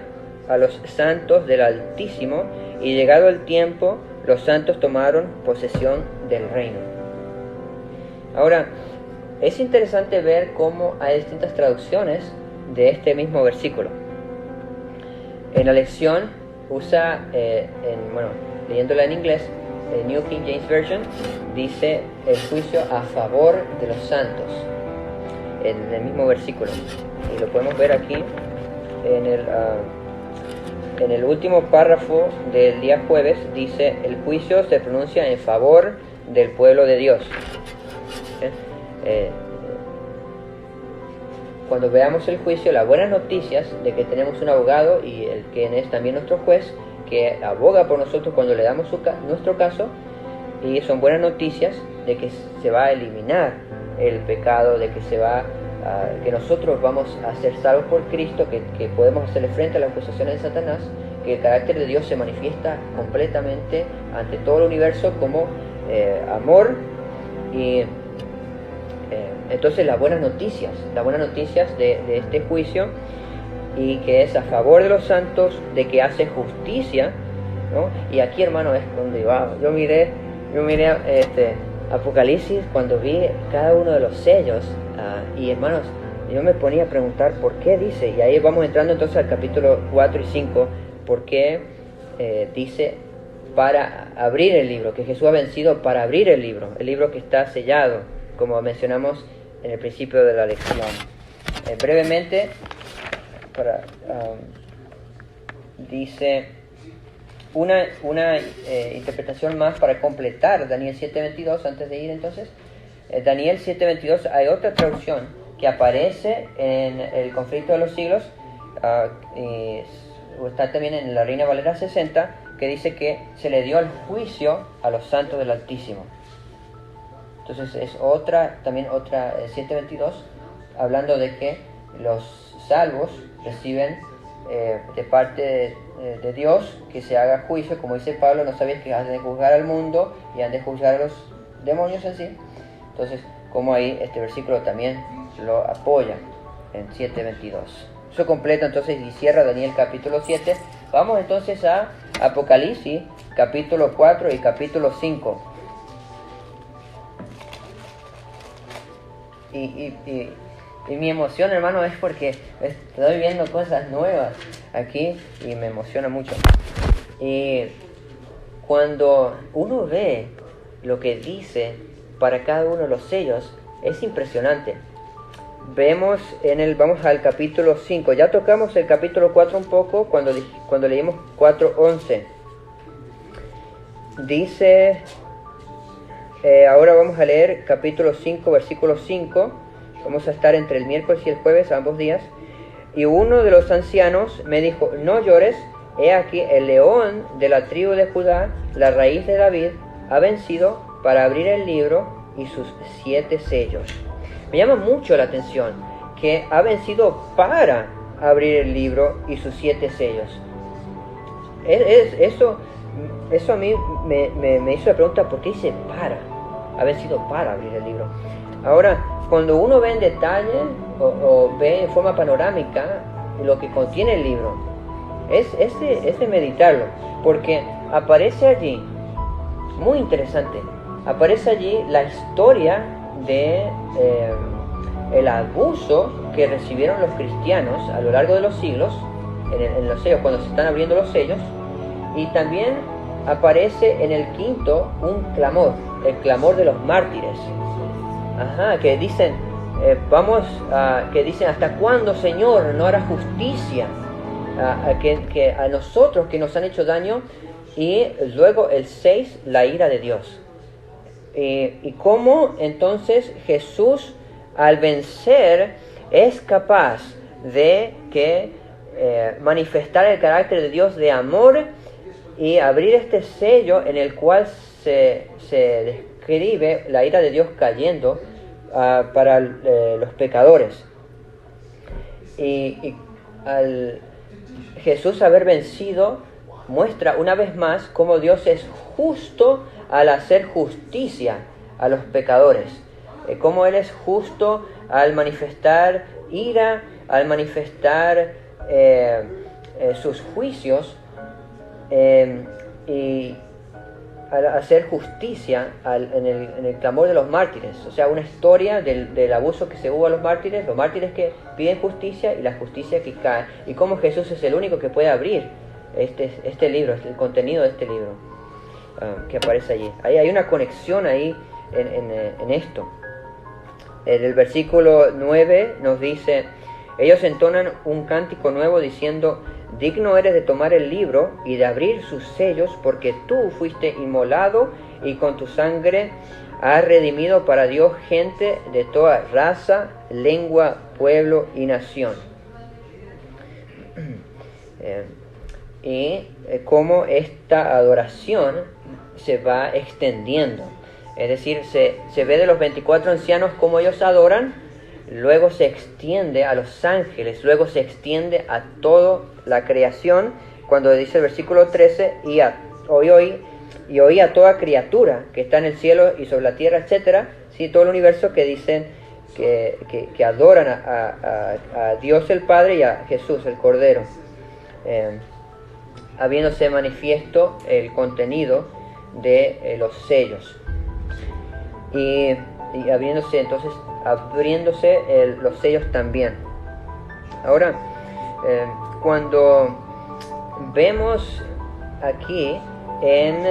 a los santos del Altísimo, y llegado el tiempo, los santos tomaron posesión del reino. Ahora, es interesante ver cómo hay distintas traducciones de este mismo versículo. En la lección usa, leyéndola en inglés, el New King James Version dice el juicio a favor de los santos, en el mismo versículo. Y lo podemos ver aquí en el último párrafo del día jueves, dice el juicio se pronuncia en favor del pueblo de Dios. Cuando veamos el juicio, las buenas noticias de que tenemos un abogado y el que es también nuestro juez, que aboga por nosotros cuando le damos nuestro caso, y son buenas noticias de que se va a eliminar el pecado, de que que nosotros vamos a ser salvos por Cristo, que podemos hacerle frente a las acusaciones de Satanás, que el carácter de Dios se manifiesta completamente ante todo el universo como amor. Y entonces las buenas noticias de este juicio, y que es a favor de los santos, de que hace justicia, ¿no? Y aquí, hermano, es donde yo miré Apocalipsis cuando vi cada uno de los sellos, y hermanos, yo me ponía a preguntar por qué dice, y ahí vamos entrando entonces al capítulo 4 y 5, por qué dice para abrir el libro, que Jesús ha vencido para abrir el libro que está sellado, como mencionamos en el principio de la lección. Brevemente, dice una interpretación más para completar Daniel 7:22, antes de ir entonces. Daniel 7:22, hay otra traducción que aparece en el conflicto de los siglos, está también en la Reina Valera 60, que dice que se le dio el juicio a los santos del Altísimo. Entonces es otra 7:22, hablando de que los salvos reciben de parte de Dios que se haga juicio, como dice Pablo, no sabéis que han de juzgar al mundo y han de juzgar a los demonios en sí. Entonces, como ahí este versículo también lo apoya en 7:22. Eso completa entonces y cierra Daniel capítulo 7. Vamos entonces a Apocalipsis capítulo 4 y capítulo 5. Y mi emoción, hermano, es porque estoy viendo cosas nuevas aquí y me emociona mucho. Y cuando uno ve lo que dice para cada uno de los sellos, es impresionante. Vamos al capítulo 5. Ya tocamos el capítulo 4 un poco cuando leímos 4:11. Dice, ahora vamos a leer capítulo 5, versículo 5. Vamos a estar entre el miércoles y el jueves, ambos días. Y uno de los ancianos me dijo, no llores, he aquí el león de la tribu de Judá, la raíz de David, ha vencido para abrir el libro y sus 7 sellos. Me llama mucho la atención que ha vencido para abrir el libro y sus 7 sellos. Eso a mí me hizo la pregunta, ¿por qué dice para? Ha vencido para abrir el libro. Ahora, cuando uno ve en detalle o ve en forma panorámica lo que contiene el libro, es de meditarlo, porque aparece allí, muy interesante, aparece allí la historia de el abuso que recibieron los cristianos a lo largo de los siglos, en los sellos, cuando se están abriendo los sellos, y también aparece en el 5 un clamor, el clamor de los mártires. Que dicen, que dicen, ¿hasta cuándo, Señor, no hará justicia a nosotros que nos han hecho daño? Y luego el 6, la ira de Dios. Y cómo entonces Jesús, al vencer, es capaz de que manifestar el carácter de Dios de amor y abrir este sello en el cual se describe la ira de Dios cayendo para los pecadores. Y al Jesús haber vencido, muestra una vez más cómo Dios es justo al hacer justicia a los pecadores. Cómo Él es justo al manifestar ira, al manifestar sus juicios y al hacer justicia en el clamor de los mártires. O sea, una historia del abuso que se hubo a los mártires que piden justicia y la justicia que cae. Y cómo Jesús es el único que puede abrir este libro, el contenido de este libro que aparece allí. Hay una conexión ahí en esto. En el versículo 9 nos dice: ellos entonan un cántico nuevo diciendo: digno eres de tomar el libro y de abrir sus sellos, porque tú fuiste inmolado y con tu sangre has redimido para Dios gente de toda raza, lengua, pueblo y nación. Y cómo esta adoración se va extendiendo. Es decir, se ve de los 24 ancianos cómo ellos adoran, luego se extiende a los ángeles, luego se extiende a toda la creación, cuando dice el versículo 13, y oí a toda criatura que está en el cielo y sobre la tierra, etcétera, ¿sí? Todo el universo que dicen que adoran a Dios el Padre y a Jesús el Cordero, habiéndose manifiesto el contenido de los sellos y abriéndose los sellos también. Ahora, cuando vemos aquí en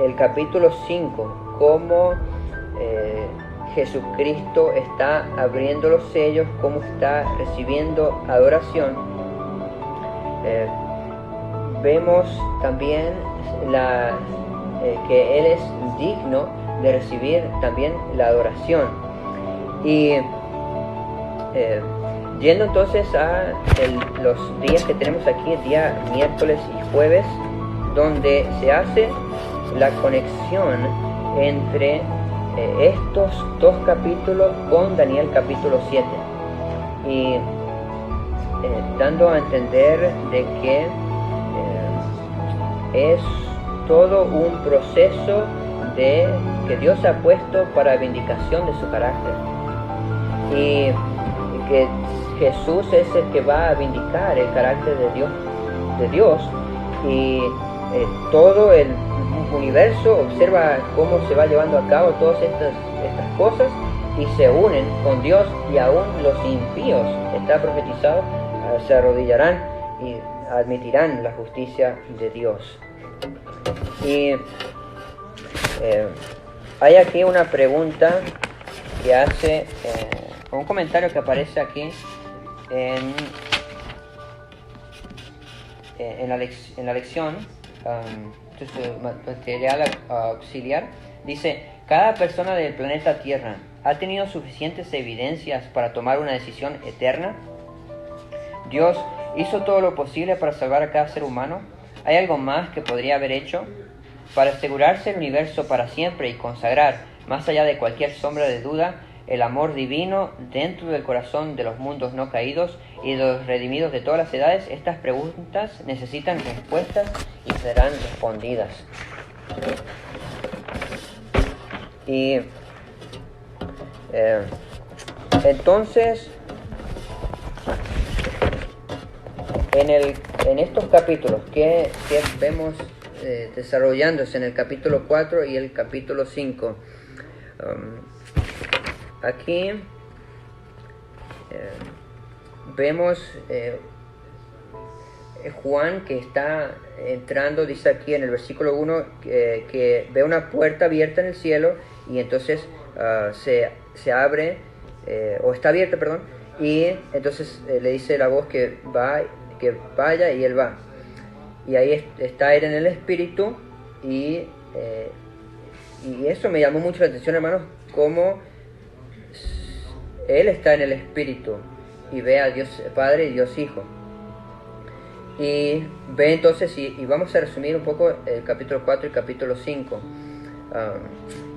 el capítulo 5 cómo Jesucristo está abriendo los sellos, cómo está recibiendo adoración, vemos también que Él es digno de recibir también la adoración. Y yendo entonces a los días que tenemos aquí, el día miércoles y jueves, donde se hace la conexión entre estos dos capítulos con Daniel capítulo 7, y dando a entender de que es todo un proceso que Dios ha puesto para vindicación de su carácter, y que Jesús es el que va a vindicar el carácter de Dios, y todo el universo observa cómo se va llevando a cabo todas estas cosas y se unen con Dios, y aún los impíos, está profetizado, se arrodillarán y admitirán la justicia de Dios. Y hay aquí una pregunta que hace, un comentario que aparece aquí en la lección, material auxiliar. Dice: cada persona del planeta Tierra ha tenido suficientes evidencias para tomar una decisión eterna. Dios hizo todo lo posible para salvar a cada ser humano. ¿Hay algo más que podría haber hecho? Para asegurarse el universo para siempre y consagrar, más allá de cualquier sombra de duda, el amor divino dentro del corazón de los mundos no caídos y de los redimidos de todas las edades, estas preguntas necesitan respuestas y serán respondidas. Y entonces, en estos capítulos que vemos desarrollándose en el capítulo 4 y el capítulo 5, aquí vemos Juan que está entrando, dice aquí en el versículo 1 que ve una puerta abierta en el cielo, y entonces se abre, o está abierta, perdón, y entonces le dice la voz que vaya, y él va. Y ahí está él en el Espíritu, y eso me llamó mucho la atención, hermanos, cómo él está en el Espíritu y ve a Dios Padre y Dios Hijo. Y ve entonces, y vamos a resumir un poco el capítulo 4 y capítulo 5.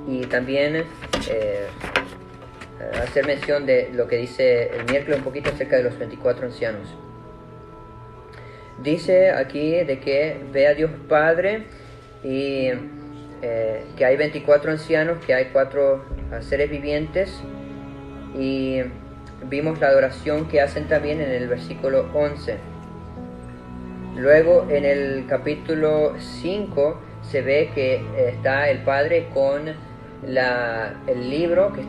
Y también hacer mención de lo que dice el miércoles un poquito acerca de los 24 ancianos. Dice aquí de que ve a Dios Padre y que hay 24 ancianos, que hay 4 seres vivientes, y vimos la adoración que hacen también en el versículo 11. Luego en el capítulo 5 se ve que está el Padre con el libro que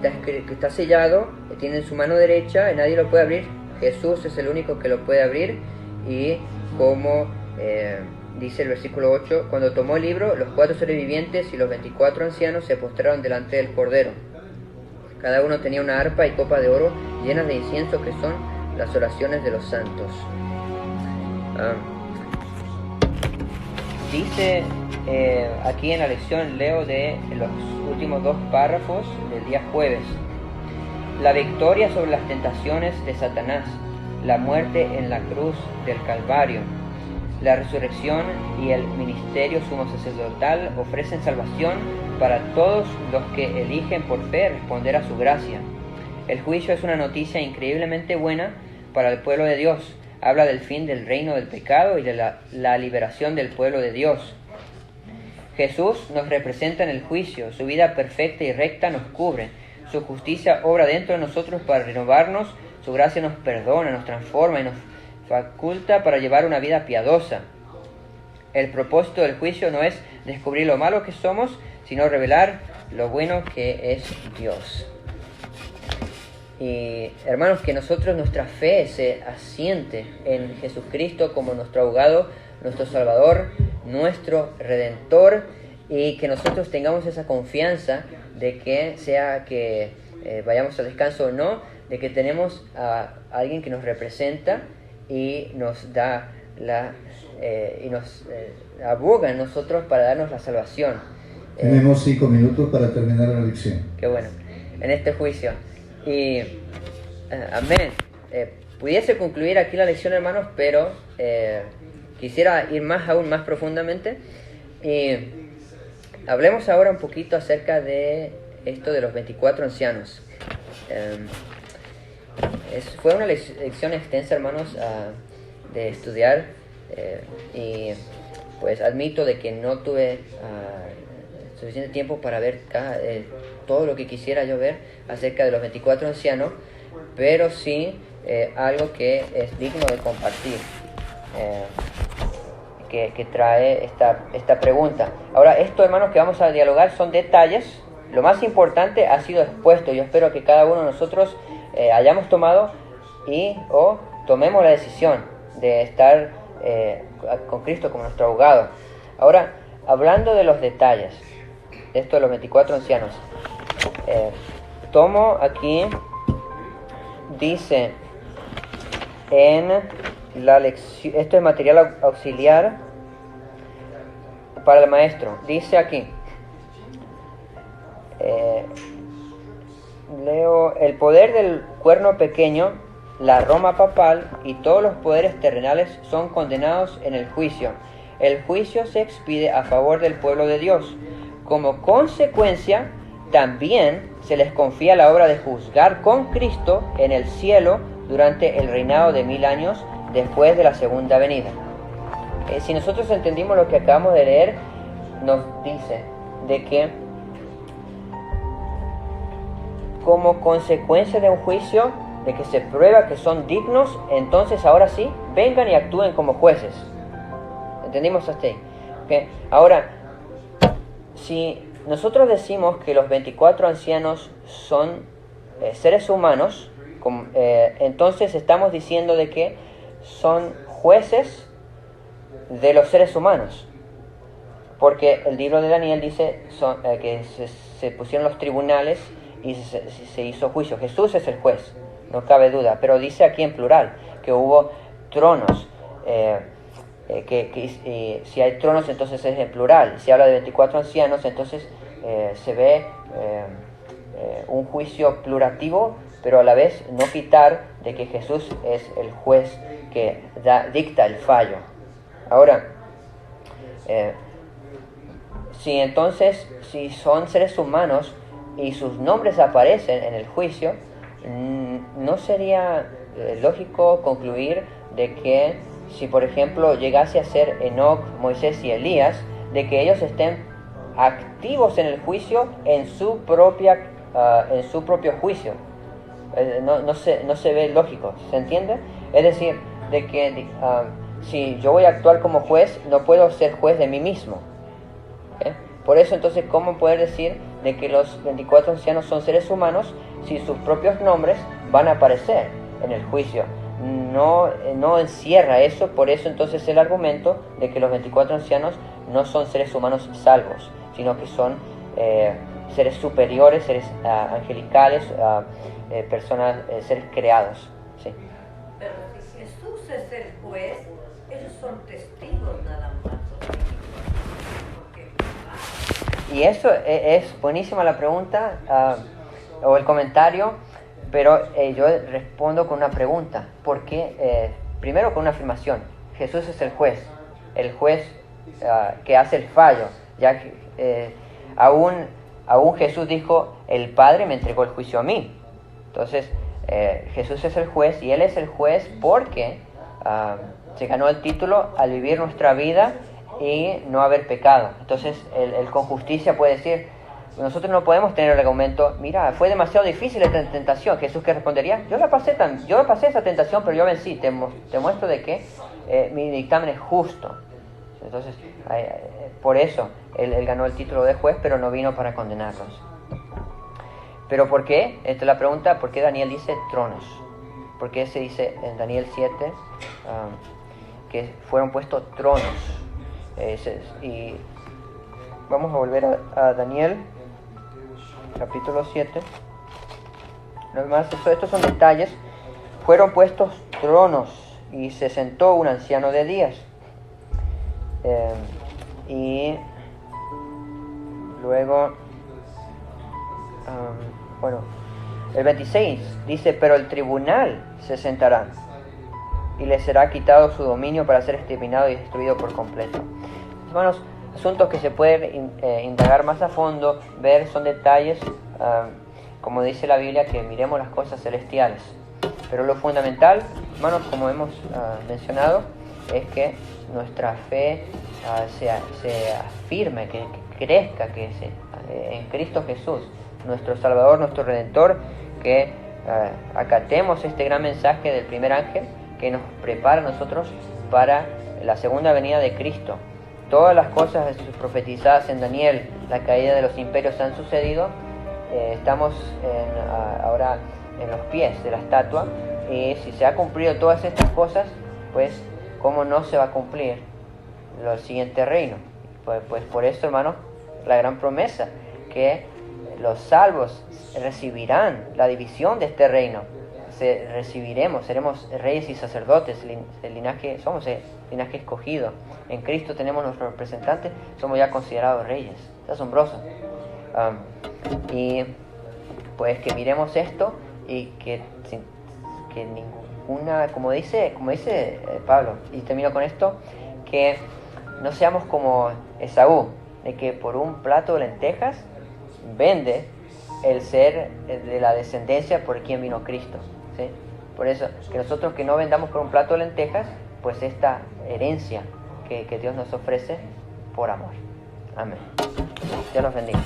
está sellado, que tiene en su mano derecha y nadie lo puede abrir. Jesús es el único que lo puede abrir, y como dice el versículo 8, cuando tomó el libro, los 4 seres vivientes y los 24 ancianos se postraron delante del Cordero. Cada uno tenía una arpa y copa de oro llenas de incienso, que son las oraciones de los santos. Dice aquí en la lección, leo de los últimos 2 párrafos del día jueves: la victoria sobre las tentaciones de Satanás, la muerte en la cruz del Calvario, la resurrección y el ministerio sumo sacerdotal ofrecen salvación para todos los que eligen por fe responder a su gracia. El juicio es una noticia increíblemente buena para el pueblo de Dios. Habla del fin del reino del pecado y de la liberación del pueblo de Dios. Jesús nos representa en el juicio. Su vida perfecta y recta nos cubre. Su justicia obra dentro de nosotros para renovarnos. Su gracia nos perdona, nos transforma y nos faculta para llevar una vida piadosa. El propósito del juicio no es descubrir lo malo que somos, sino revelar lo bueno que es Dios. Y hermanos, que nuestra fe se asiente en Jesucristo como nuestro abogado, nuestro Salvador, nuestro Redentor, y que nosotros tengamos esa confianza de que sea que vayamos al descanso o no, de que tenemos a alguien que nos representa y nos da aboga en nosotros para darnos la salvación. Tenemos 5 minutos para terminar la lección. Qué bueno, en este juicio. Y amén. Pudiese concluir aquí la lección, hermanos, pero quisiera ir aún más profundamente. Y hablemos ahora un poquito acerca de esto de los 24 ancianos. Fue una lección extensa, hermanos, de estudiar, y pues admito de que no tuve suficiente tiempo para ver todo lo que quisiera yo ver acerca de los 24 ancianos, pero sí algo que es digno de compartir, que trae esta pregunta. Ahora, esto, hermanos, que vamos a dialogar son detalles. Lo más importante ha sido expuesto. Yo espero que cada uno de nosotros hayamos tomado o tomemos la decisión de estar con Cristo como nuestro abogado. Ahora, hablando de los detalles, esto de los 24 ancianos, tomo aquí, dice en la lección, esto es material auxiliar para el maestro, dice aquí, leo: el poder del cuerno pequeño, la Roma papal y todos los poderes terrenales son condenados en el juicio. El juicio se expide a favor del pueblo de Dios. Como consecuencia, también se les confía la obra de juzgar con Cristo en el cielo durante el reinado de 1000 años después de la segunda venida. Si nosotros entendimos lo que acabamos de leer, nos dice de que como consecuencia de un juicio, de que se prueba que son dignos, entonces ahora sí, vengan y actúen como jueces. ¿Entendimos hasta ahí? Okay. Ahora, si nosotros decimos que los 24 ancianos son seres humanos, entonces estamos diciendo de que son jueces de los seres humanos. Porque el libro de Daniel dice que se pusieron los tribunales y se hizo juicio. Jesús es el juez, no cabe duda, pero dice aquí en plural que hubo tronos. Si hay tronos, entonces es en plural. Si habla de 24 ancianos, entonces se ve un juicio plurativo pero a la vez no quitar de que Jesús es el juez que dicta el fallo. Ahora, si son seres humanos y sus nombres aparecen en el juicio, ¿no sería lógico concluir de que si por ejemplo llegase a ser Enoc, Moisés y Elías, de que ellos estén activos en el juicio en su propio juicio? No se ve lógico, ¿se entiende? Es decir, de que si yo voy a actuar como juez, no puedo ser juez de mí mismo. ¿Okay? Por eso entonces, ¿cómo poder decir de que los 24 ancianos son seres humanos si sus propios nombres van a aparecer en el juicio? No encierra eso. Por eso entonces el argumento de que los 24 ancianos no son seres humanos salvos, sino que son seres superiores, seres angelicales, personas, seres creados. ¿Sí? Pero si Jesús es el juez, ellos son testigos nada más. Y eso es buenísima la pregunta o el comentario, pero yo respondo con una pregunta. ¿Por qué? Primero con una afirmación. Jesús es el juez que hace el fallo. Ya que aún Jesús dijo, el Padre me entregó el juicio a mí. Entonces, Jesús es el juez y Él es el juez porque se ganó el título al vivir nuestra vida y no haber pecado. Entonces, él con justicia puede decir, nosotros no podemos tener el argumento, mira, fue demasiado difícil esta tentación. Jesús, ¿qué respondería? Yo pasé esa tentación, pero yo vencí. Te muestro de que mi dictamen es justo. Entonces, por eso él ganó el título de juez, pero no vino para condenarlos. ¿Pero por qué? Esta es la pregunta. ¿Por qué Daniel dice tronos? ¿Por qué se dice en Daniel 7 que fueron puestos tronos? Y vamos a volver a Daniel, capítulo 7. No más, estos son detalles. Fueron puestos tronos y se sentó un anciano de días. Y luego, el 26 dice, pero el tribunal se sentará y le será quitado su dominio para ser exterminado y destruido por completo. Hermanos, asuntos que se pueden indagar más a fondo, ver, son detalles, como dice la Biblia, que miremos las cosas celestiales. Pero lo fundamental, hermanos, como hemos mencionado, es que nuestra fe se afirme, que crezca, en Cristo Jesús, nuestro Salvador, nuestro Redentor, que acatemos este gran mensaje del primer ángel que nos prepara a nosotros para la segunda venida de Cristo. Todas las cosas profetizadas en Daniel, la caída de los imperios han sucedido. Estamos ahora en los pies de la estatua, y si se ha cumplido todas estas cosas, pues ¿cómo no se va a cumplir el siguiente reino? Pues por eso, hermanos, la gran promesa, que los salvos recibirán la división de este reino. Seremos reyes y sacerdotes, somos el linaje escogido. En Cristo tenemos nuestros representantes, somos ya considerados reyes. Es asombroso. Y pues que miremos esto y que ninguna, como dice Pablo, y termino con esto, que no seamos como Esaú, de que por un plato de lentejas vende el ser de la descendencia por quien vino Cristo. ¿Sí? Por eso, que nosotros que no vendamos por un plato de lentejas, pues esta herencia que Dios nos ofrece por amor. Amén. Dios los bendiga.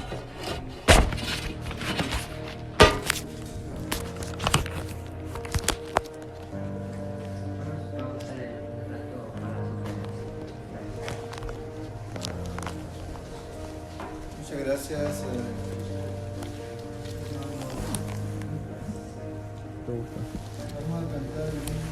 Muchas gracias. Vamos a cantar.